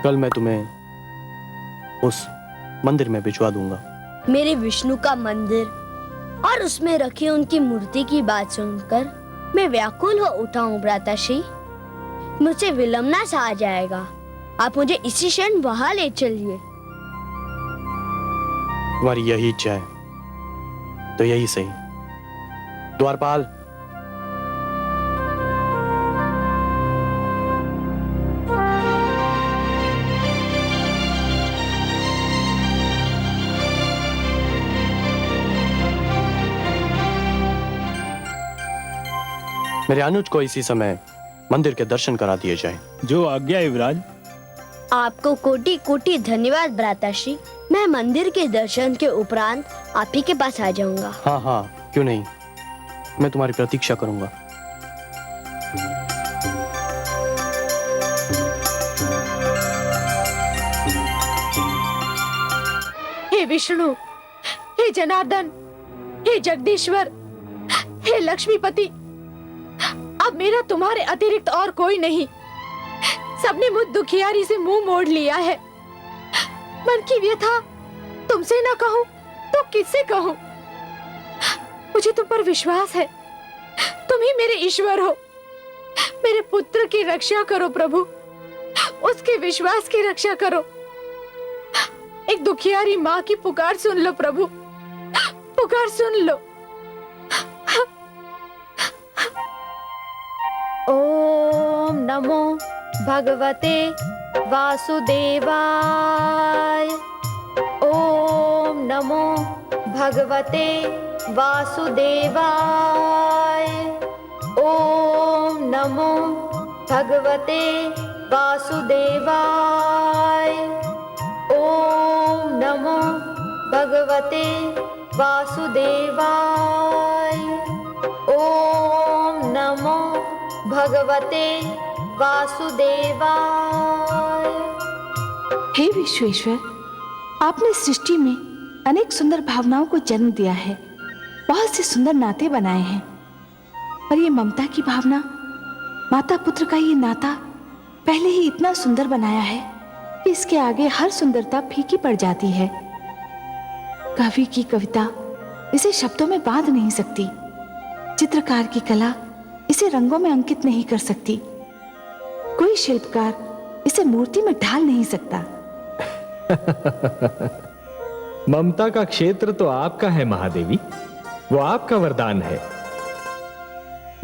कल मैं तुम्हें उस मंदिर में भिजवा दूंगा। मेरे विष्णु का मंदिर और उसमें रखी उनकी मूर्ति की बात सुनकर मैं व्याकुल हो उठा हूँ भ्राताश्री। मुझसे विलंबना सा आ जाएगा। आप मुझे इसी क्षण वहां ले चलिए। तुम्हारी यही इच्छा है तो यही सही। द्वारपाल, मेरे अनुज को इसी समय मंदिर के दर्शन करा दिए जाएं। जो आज्ञा युवराज। आपको कोटि कोटि धन्यवाद भ्राताश्री। मैं मंदिर के दर्शन के उपरांत आप ही के पास आ जाऊंगा। हाँ हाँ, क्यों नहीं, मैं तुम्हारी प्रतीक्षा करूंगा। हे विष्णु, हे जनार्दन, हे जगदीश्वर, हे लक्ष्मीपति, अब मेरा तुम्हारे अतिरिक्त और कोई नहीं। सबने मुझ दुखियारी से मुंह मोड़ लिया है। मन की व्यथा तुमसे ना कहूं तो किससे कहूं? मुझे तुम पर विश्वास है। तुम ही मेरे ईश्वर हो। मेरे पुत्र की रक्षा करो प्रभु, उसके विश्वास की रक्षा करो। एक दुखियारी माँ की पुकार सुन लो प्रभु, पुकार सुन लो। ओम नमो भगवते वासुदेवाय। ओम नमो भगवते वासुदेवाय। ओम नमो भगवते वासुदेवाय। ओम नमो भगवते वासुदेवाय। ओम नमो भगवते वासुदेवाय। हे विश्वेश्वर, आपने सृष्टि में अनेक सुंदर भावनाओं को जन्म दिया है, बहुत से सुंदर नाते बनाए हैं, पर ये ममता की भावना, माता पुत्र का ये नाता पहले ही इतना सुंदर बनाया है कि इसके आगे हर सुंदरता फीकी पड़ जाती है। कवि की कविता इसे शब्दों में बांध नहीं सकती, चित्रकार की कला इसे रंगों में अंकित नहीं कर सकती, कोई शिल्पकार इसे मूर्ति में ढाल नहीं सकता। ममता का क्षेत्र तो आपका है महादेवी, वो आपका वरदान है।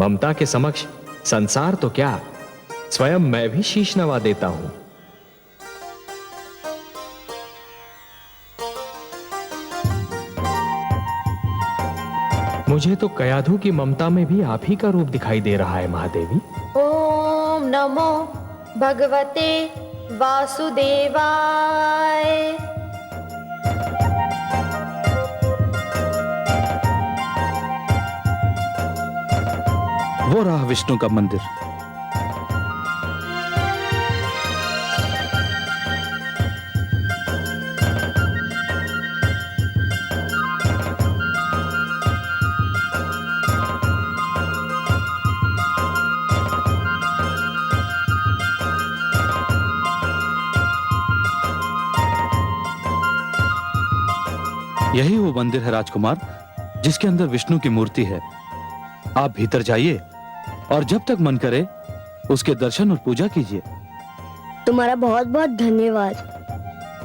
ममता के समक्ष संसार तो क्या, स्वयं मैं भी शीश नवा देता हूं। मुझे तो कयाधु की ममता में भी आप ही का रूप दिखाई दे रहा है महादेवी। ओम नमो भगवते वासुदेवाय। वो रहा विष्णु का मंदिर। यही वो मंदिर है राजकुमार, जिसके अंदर विष्णु की मूर्ति है। आप भीतर जाइए और जब तक मन करे उसके दर्शन और पूजा कीजिए। तुम्हारा बहुत बहुत धन्यवाद।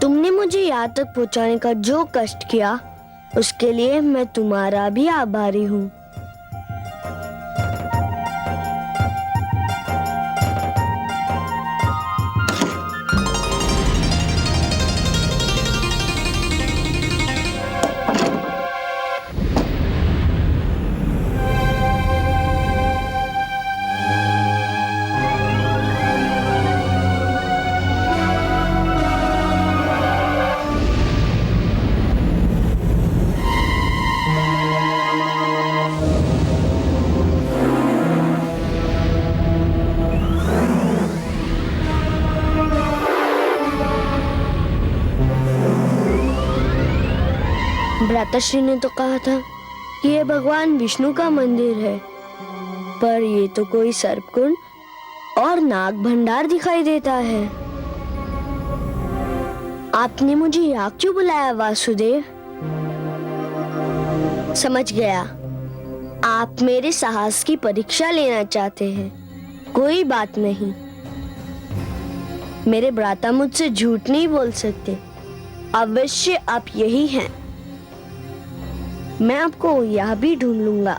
तुमने मुझे यहाँ तक पहुँचाने का जो कष्ट किया, उसके लिए मैं तुम्हारा भी आभारी हूँ। भ्राताश्री ने तो कहा था कि ये भगवान विष्णु का मंदिर है, पर ये तो कोई सर्पकुंड और नाग भंडार दिखाई देता है। आपने मुझे यहाँ क्यों बुलाया वासुदेव? समझ गया, आप मेरे साहस की परीक्षा लेना चाहते हैं। कोई बात नहीं, मेरे भ्राता मुझसे झूठ नहीं बोल सकते। अवश्य आप यही हैं। मैं आपको यह भी ढूंढ लूंगा।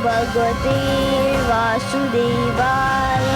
भगवते वासुदेवाय।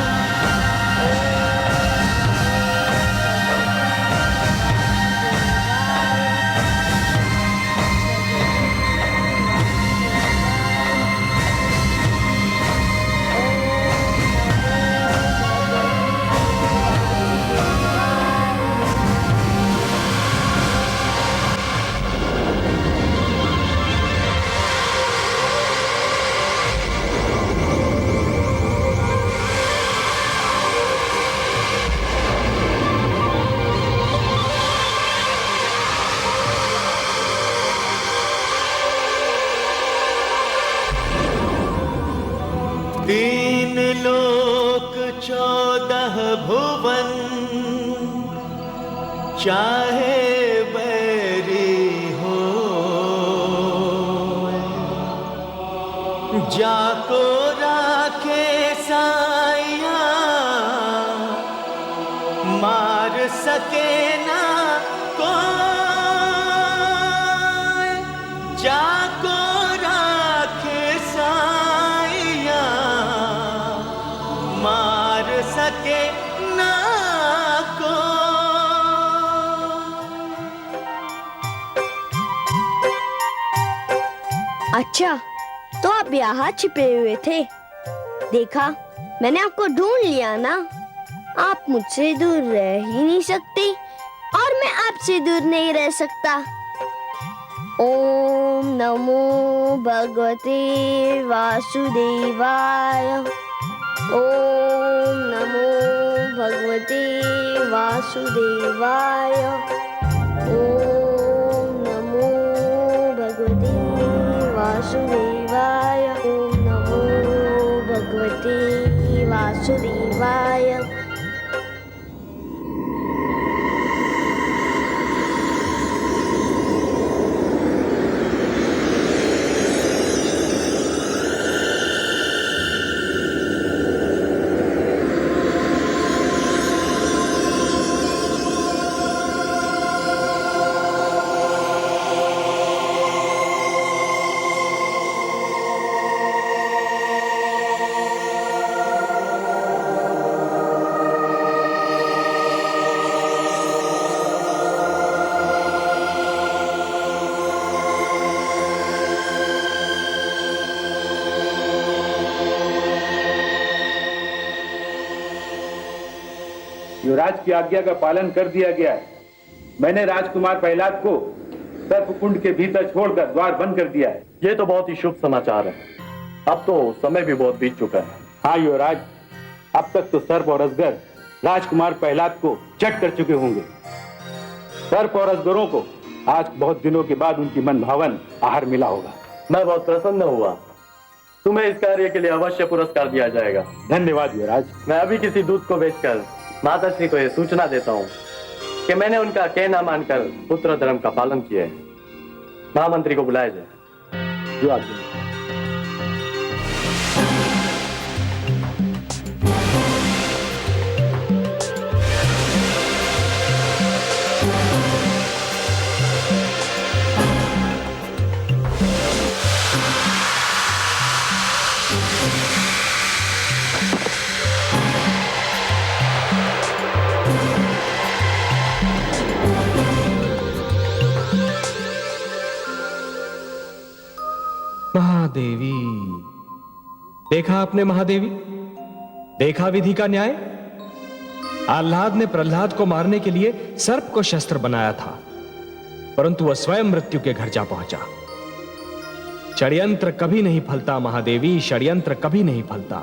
तीन लोक 14 भुवन, चाहे बैरी हो, जाको राखे साइया, मार सके ना कोई। जाको राखे साइया, मार सके ना को। अच्छा, तो आप यहाँ छिपे हुए थे। देखा, मैंने आपको ढूंढ लिया ना। आप मुझसे दूर रह ही नहीं सकते और मैं आपसे दूर नहीं रह सकता। ओम नमो भगवते वासुदेवाय। ओम नमो भगवते वासुदेवाय। ओम नमो भगवते वासुदेवाय। ओम नमो भगवते वासुदेवाय। युवराज की आज्ञा का पालन कर दिया गया है। मैंने राजकुमार प्रहलाद को सर्पकुंड के भीतर छोड़कर द्वार बंद कर दिया है। ये तो बहुत ही शुभ समाचार है। अब तो समय भी बहुत बीत चुका है। हाँ युवराज, अब तक तो सर्प और अजगर राजकुमार प्रहलाद को चट कर चुके होंगे। सर्प और अजगरों को आज बहुत दिनों के बाद उनकी मन भावन आहार मिला होगा। मैं बहुत प्रसन्न हुआ। तुम्हें इस कार्य के लिए अवश्य पुरस्कार दिया जाएगा। धन्यवाद युवराज। मैं अभी किसी दूत को भेजकर माताश्री को यह सूचना देता हूँ कि मैंने उनका कहना मानकर पुत्र धर्म का पालन किया है। महामंत्री को बुलाया जाए। जो आज्ञा। महादेवी, देखा आपने महादेवी, देखा विधि का न्याय। आह्लाद ने प्रहलाद को मारने के लिए सर्प को शस्त्र बनाया था, परंतु वह स्वयं मृत्यु के घर जा पहुंचा। षड्यंत्र कभी नहीं फलता महादेवी, षड्यंत्र कभी नहीं फलता।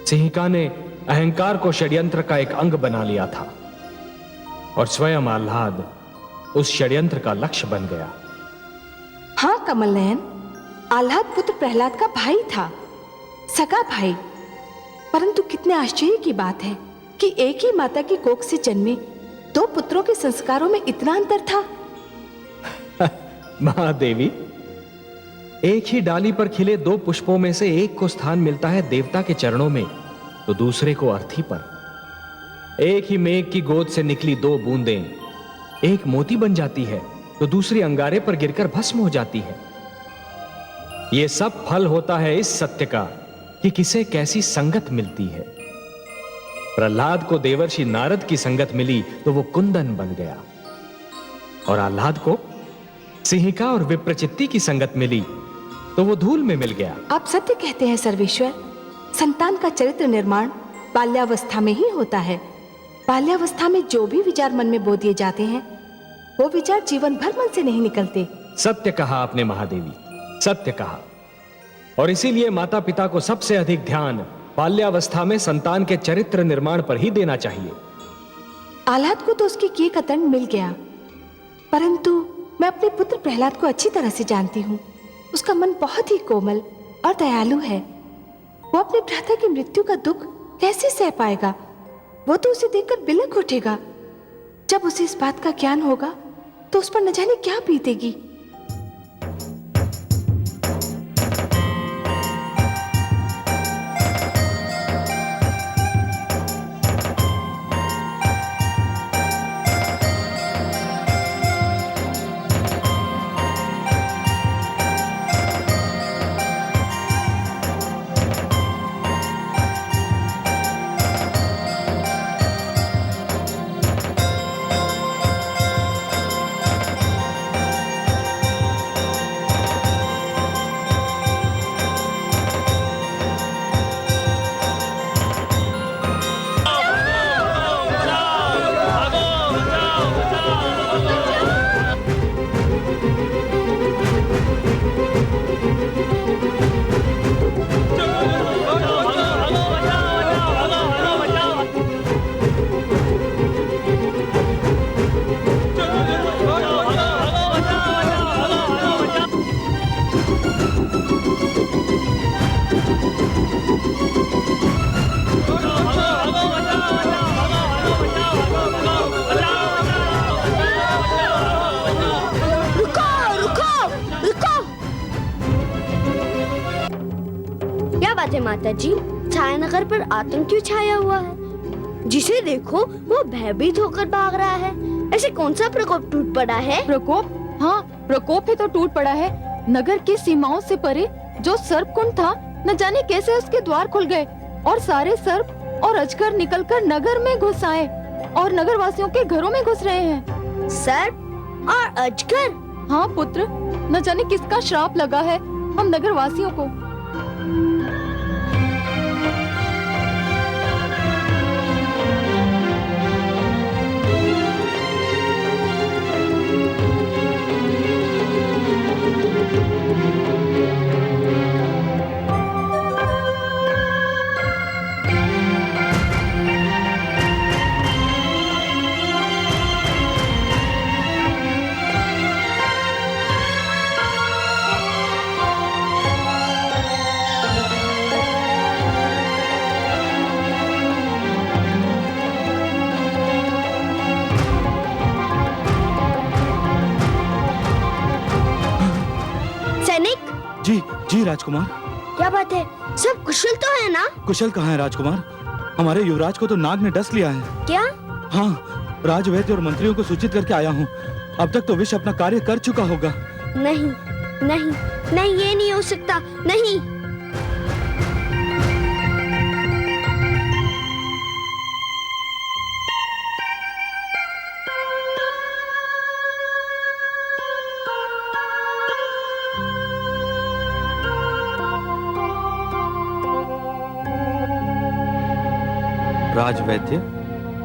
सिंहिका ने अहंकार को षड्यंत्र का एक अंग बना लिया था और स्वयं आह्लाद उस षड्यंत्र का लक्ष्य बन गया। हाँ कमल नयन, आह्लाद पुत्र प्रहलाद का भाई था, सगा भाई। परंतु कितने आश्चर्य की बात है कि एक ही माता की कोख से जन्मे दो पुत्रों के संस्कारों में इतना अंतर था। महादेवी, एक ही डाली पर खिले दो पुष्पों में से एक को स्थान मिलता है देवता के चरणों में, तो दूसरे को अर्थी पर। एक ही मेघ की गोद से निकली दो बूंदें, एक मोती बन जाती है तो दूसरी अंगारे पर गिरकर भस्म हो जाती है। यह सब फल होता है इस सत्य का कि किसे कैसी संगत मिलती है। प्रहलाद को देवर्षि नारद की संगत मिली तो वो कुंदन बन गया, और आह्लाद को सिंहिका और विप्रचित्ती की संगत मिली तो वो धूल में मिल गया। आप सत्य कहते हैं सर्वेश्वर। संतान का चरित्र निर्माण बाल्यावस्था में ही होता है। बाल्यावस्था में जो भी विचार मन में बो दिए जाते हैं वो विचार जीवन भर मन से नहीं निकलते। सत्य कहा आपने महादेवी, सत्य कहा। और इसीलिए माता पिता को सबसे अधिक ध्यान बाल्यावस्था में संतान के चरित्र निर्माण पर ही देना चाहिए। आह्लाद को तो उसके किए का दंड मिल गया, परंतु मैं अपने पुत्र प्रहलाद को अच्छी तरह से जानती हूँ। उसका मन बहुत ही कोमल और दयालु है। वो अपने भ्राता की मृत्यु का दुख कैसे सह पाएगा? वो तो उसे देखकर बिलख उठेगा। जब उसे इस बात का ज्ञान होगा तो उस पर न जाने क्या बीतेगी। माता जी, छायानगर पर आतंक क्यों छाया हुआ है? जिसे देखो वो भयभीत होकर भाग रहा है। ऐसे कौन सा प्रकोप टूट पड़ा है? प्रकोप? हाँ, प्रकोप ही तो टूट पड़ा है। नगर की सीमाओं से परे जो सर्पकुंड था, न जाने कैसे उसके द्वार खुल गए और सारे सर्प और अजगर निकलकर नगर में घुस आए और नगर वासियों के घरों में घुस रहे हैं। सर्प और अजगर? हाँ पुत्र, न जाने किसका श्राप लगा है हम नगर वासियों को। राजकुमार? क्या बात है, सब कुशल तो है ना? कुशल कहाँ है राजकुमार? हमारे युवराज को तो नाग ने डस लिया है। क्या? हाँ, राजवैद्य और मंत्रियों को सूचित करके आया हूँ। अब तक तो विष अपना कार्य कर चुका होगा। नहीं नहीं नहीं, ये नहीं हो सकता, नहीं। राजवैद्य,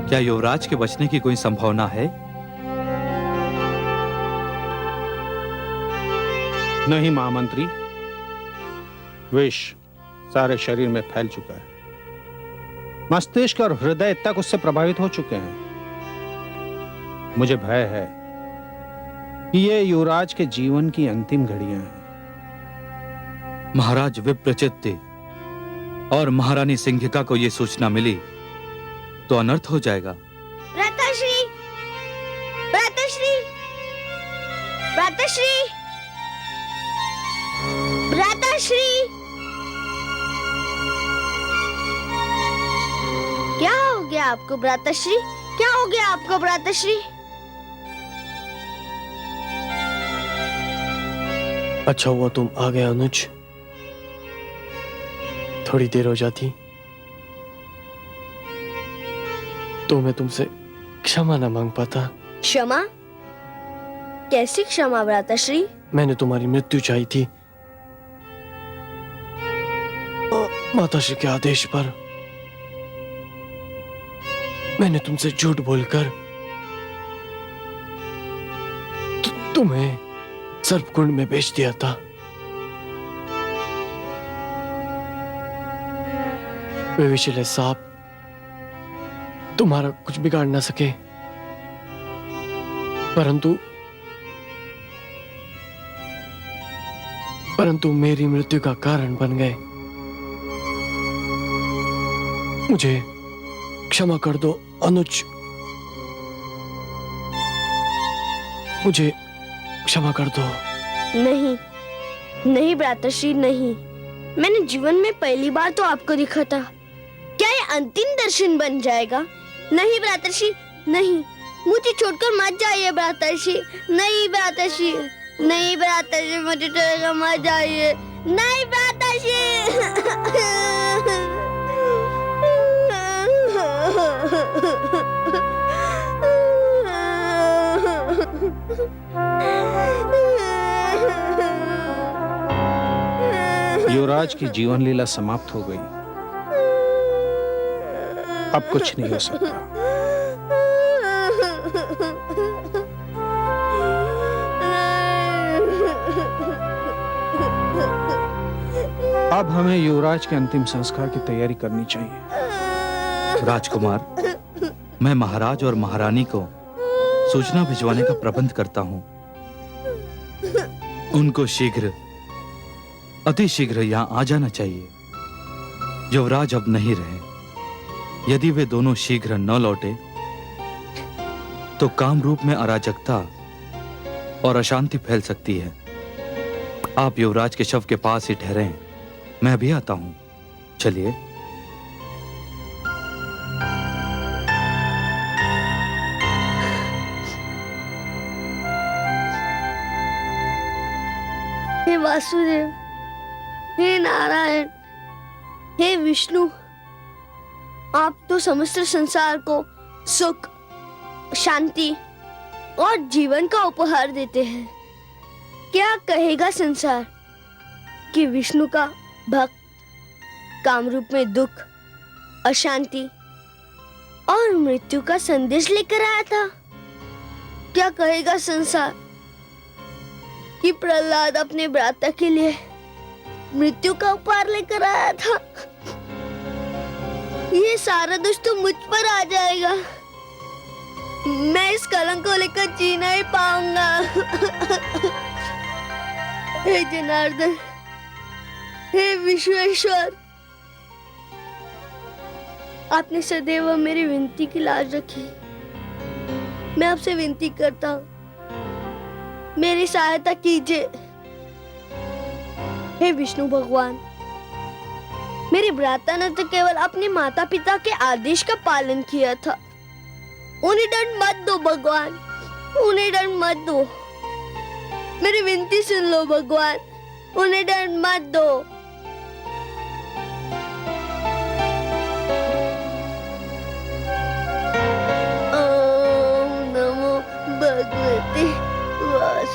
क्या युवराज के बचने की कोई संभावना है? नहीं महामंत्री, विष सारे शरीर में फैल चुका है। मस्तिष्क और हृदय तक उससे प्रभावित हो चुके हैं। मुझे भय है कि ये युवराज के जीवन की अंतिम घड़ियां हैं। महाराज विप्रचित्ति और महारानी सिंघिका को यह सूचना मिली तो अनर्थ हो जाएगा। भ्राताश्री, भ्राताश्री, भ्राताश्री, भ्राताश्री, क्या हो गया आपको भ्राताश्री? क्या हो गया आपको भ्राताश्री? अच्छा हुआ तुम आ गए अनुज, थोड़ी देर हो जाती तो मैं तुमसे क्षमा न मांग पाता। क्षमा? कैसी क्षमा भ्राताश्री? मैंने तुम्हारी मृत्यु चाही थी माताश्री के आदेश पर। मैंने तुमसे झूठ बोलकर तुम्हें सर्पकुंड में बेच दिया था। वे विषैले सांप तुम्हारा कुछ बिगाड़ ना सके, परंतु मेरी मृत्यु का कारण बन गए। मुझे क्षमा कर दो अनुज, मुझे क्षमा कर दो। नहीं नहीं भ्राताश्री, नहीं। मैंने जीवन में पहली बार तो आपको देखा था। क्या ये अंतिम दर्शन बन जाएगा? नहीं भ्राताश्री, नहीं। मुझे छोड़कर मत जाइए भ्राताश्री। नहीं भ्राताश्री, नहीं भ्राताश्री, मुझे छोड़कर मत जाइए। नहीं युवराज की जीवन लीला समाप्त हो गई। अब कुछ नहीं हो सकता। अब हमें युवराज के अंतिम संस्कार की तैयारी करनी चाहिए। राजकुमार, मैं महाराज और महारानी को सूचना भिजवाने का प्रबंध करता हूं। उनको शीघ्र, अति शीघ्र यहां आ जाना चाहिए। युवराज अब नहीं रहे। यदि वे दोनों शीघ्र न लौटे तो कामरूप में अराजकता और अशांति फैल सकती है। आप युवराज के शव के पास ही ठहरें, मैं भी आता हूं। चलिए। हे वासुदेव, हे नारायण, हे विष्णु, आप तो समस्त संसार को सुख, शांति और जीवन का उपहार देते हैं। क्या कहेगा संसार कि विष्णु का भक्त कामरूप में दुख, अशांति और मृत्यु का संदेश लेकर आया था? क्या कहेगा संसार कि प्रहलाद अपने भ्राता के लिए मृत्यु का उपहार लेकर आया था? ये सारा दोष तो मुझ पर आ जाएगा। मैं इस कलंक को लेकर जी नहीं पाऊंगा। हे जनार्दन, हे विश्वेश्वर, आपने सदैव मेरी विनती की लाज रखी। मैं आपसे विनती करता हूँ, मेरी सहायता कीजिए। हे विष्णु भगवान, मेरे भ्राता ने तो केवल अपने माता पिता के आदेश का पालन किया था। उन्हें दंड मत दो भगवान, उन्हें दंड मत दो। मेरी विनती सुन लो भगवान, उन्हें दंड मत दो। ओम नमो भगवते